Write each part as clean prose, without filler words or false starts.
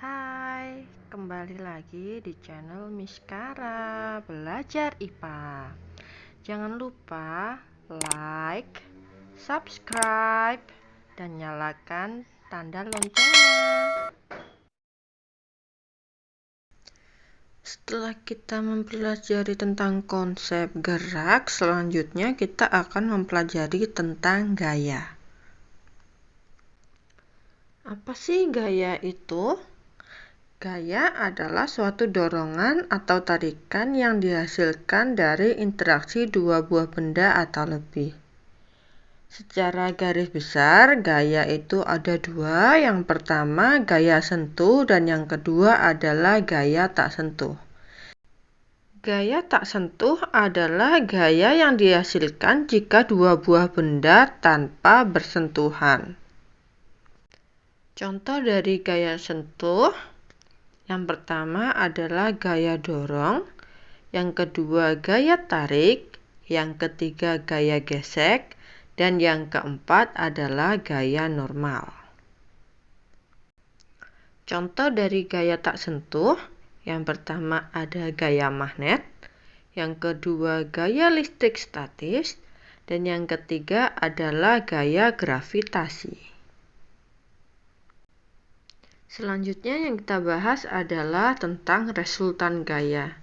Hai, kembali lagi di channel Miskara Belajar IPA. Jangan lupa like, subscribe, dan nyalakan tanda loncengnya. Setelah kita mempelajari tentang konsep gerak, selanjutnya kita akan mempelajari tentang gaya. Apa sih gaya itu? Gaya adalah suatu dorongan atau tarikan yang dihasilkan dari interaksi dua buah benda atau lebih. Secara garis besar, gaya itu ada dua. Yang pertama, gaya sentuh, dan yang kedua adalah gaya tak sentuh. Gaya tak sentuh adalah gaya yang dihasilkan jika dua buah benda tanpa bersentuhan. Contoh dari gaya sentuh, yang pertama adalah gaya dorong, yang kedua gaya tarik, yang ketiga gaya gesek, dan yang keempat adalah gaya normal. Contoh dari gaya tak sentuh, yang pertama ada gaya magnet, yang kedua gaya listrik statis, dan yang ketiga adalah gaya gravitasi. Selanjutnya yang kita bahas adalah tentang resultan gaya.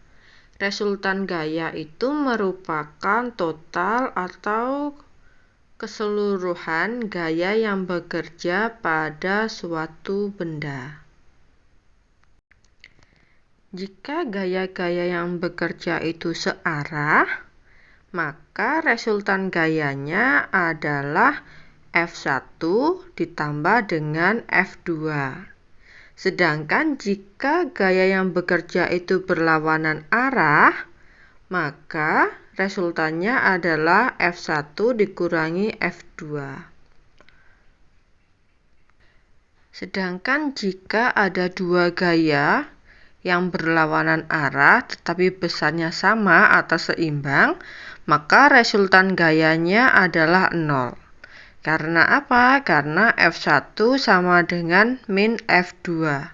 Resultan gaya itu merupakan total atau keseluruhan gaya yang bekerja pada suatu benda. Jika gaya-gaya yang bekerja itu searah, maka resultan gayanya adalah F1 ditambah dengan F2. Sedangkan jika gaya yang bekerja itu berlawanan arah, maka resultannya adalah F1 dikurangi F2. Sedangkan jika ada dua gaya yang berlawanan arah tetapi besarnya sama atau seimbang, maka resultan gayanya adalah 0. Karena apa? Karena F1 sama dengan min F2.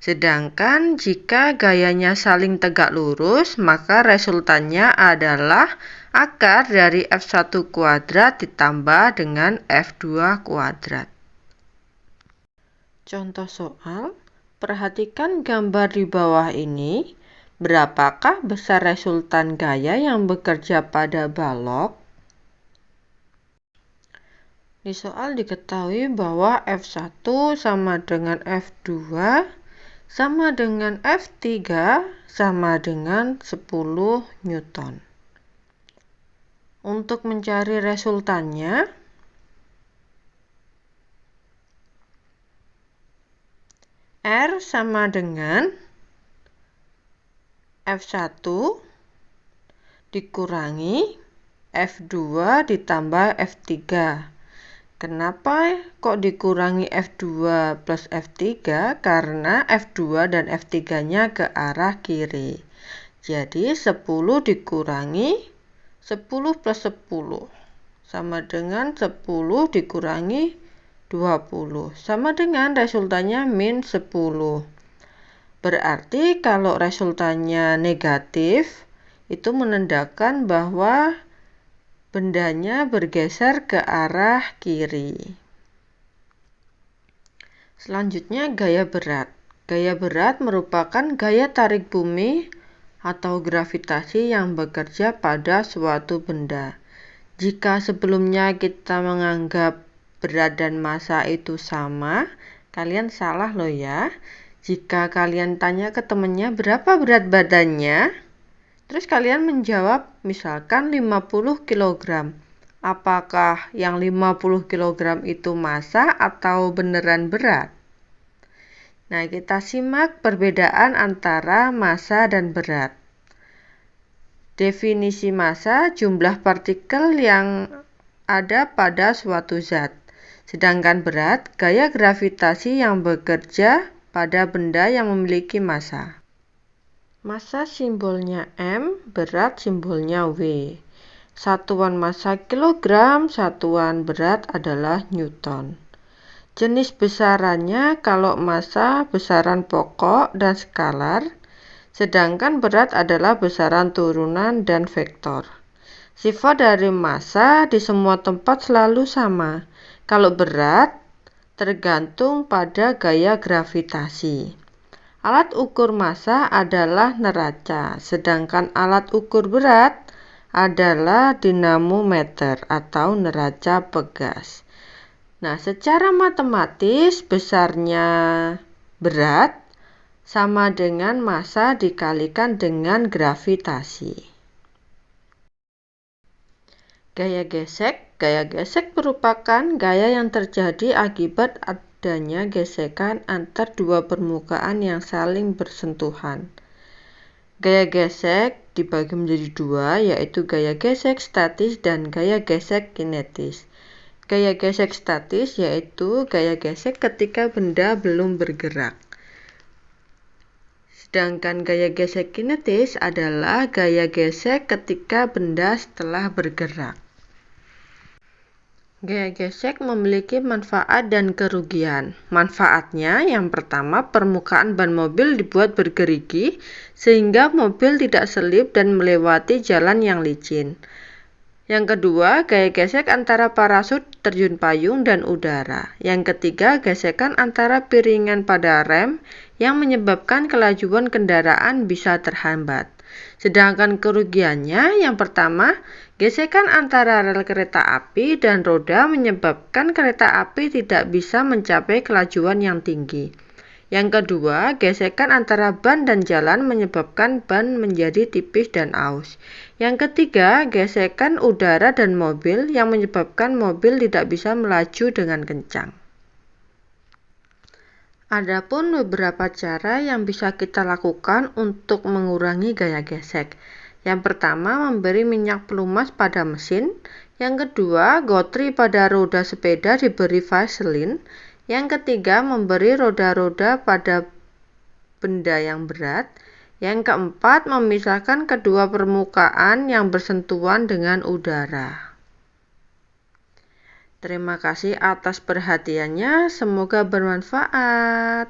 Sedangkan jika gayanya saling tegak lurus, maka resultannya adalah akar dari F1 kuadrat ditambah dengan F2 kuadrat. Contoh soal, perhatikan gambar di bawah ini. Berapakah besar resultan gaya yang bekerja pada balok? Di soal diketahui bahwa F1 sama dengan F2 sama dengan F3 sama dengan 10 Newton. Untuk mencari resultannya, R sama dengan F1 dikurangi F2 ditambah F3. Kenapa kok dikurangi F2 plus F3? Karena F2 dan F3-nya ke arah kiri. Jadi 10 dikurangi 10 plus 10 sama dengan 10 dikurangi 20. Sama dengan resultannya min 10. Berarti kalau resultannya negatif, itu menandakan bahwa bendanya bergeser ke arah kiri. Selanjutnya gaya berat. Gaya berat merupakan gaya tarik bumi atau gravitasi yang bekerja pada suatu benda. Jika sebelumnya kita menganggap berat dan massa itu sama, kalian salah loh ya. Jika kalian tanya ke temannya berapa berat badannya, terus kalian menjawab misalkan 50 kg. Apakah yang 50 kg itu massa atau beneran berat? Nah, kita simak perbedaan antara massa dan berat. Definisi massa, jumlah partikel yang ada pada suatu zat. Sedangkan berat, gaya gravitasi yang bekerja pada benda yang memiliki massa. Massa simbolnya M, berat simbolnya W. Satuan massa kilogram, satuan berat adalah Newton. Jenis besarannya kalau massa besaran pokok dan skalar, sedangkan berat adalah besaran turunan dan vektor. Sifat dari massa di semua tempat selalu sama. Kalau berat, tergantung pada gaya gravitasi. Alat ukur massa adalah neraca, sedangkan alat ukur berat adalah dinamometer atau neraca pegas. Nah, secara matematis besarnya berat sama dengan massa dikalikan dengan gravitasi. Gaya gesek. Gaya gesek merupakan gaya yang terjadi akibat adanya gesekan antar dua permukaan yang saling bersentuhan. Gaya gesek dibagi menjadi dua, yaitu gaya gesek statis dan gaya gesek kinetis. Gaya gesek statis yaitu gaya gesek ketika benda belum bergerak. Sedangkan gaya gesek kinetis adalah gaya gesek ketika benda setelah bergerak. Gaya gesek memiliki manfaat dan kerugian. Manfaatnya yang pertama, permukaan ban mobil dibuat bergerigi sehingga mobil tidak selip dan melewati jalan yang licin. Yang kedua, gaya gesek antara parasut, terjun payung, dan udara. Yang ketiga, gesekan antara piringan pada rem yang menyebabkan kelajuan kendaraan bisa terhambat. Sedangkan kerugiannya, yang pertama, gesekan antara rel kereta api dan roda menyebabkan kereta api tidak bisa mencapai kelajuan yang tinggi. Yang kedua, gesekan antara ban dan jalan menyebabkan ban menjadi tipis dan aus. Yang ketiga, gesekan udara dan mobil yang menyebabkan mobil tidak bisa melaju dengan kencang. Adapun beberapa cara yang bisa kita lakukan untuk mengurangi gaya gesek. Yang pertama, memberi minyak pelumas pada mesin. Yang kedua, gotri pada roda sepeda diberi vaselin. Yang ketiga, memberi roda-roda pada benda yang berat. Yang keempat, memisahkan kedua permukaan yang bersentuhan dengan udara. Terima kasih atas perhatiannya, semoga bermanfaat.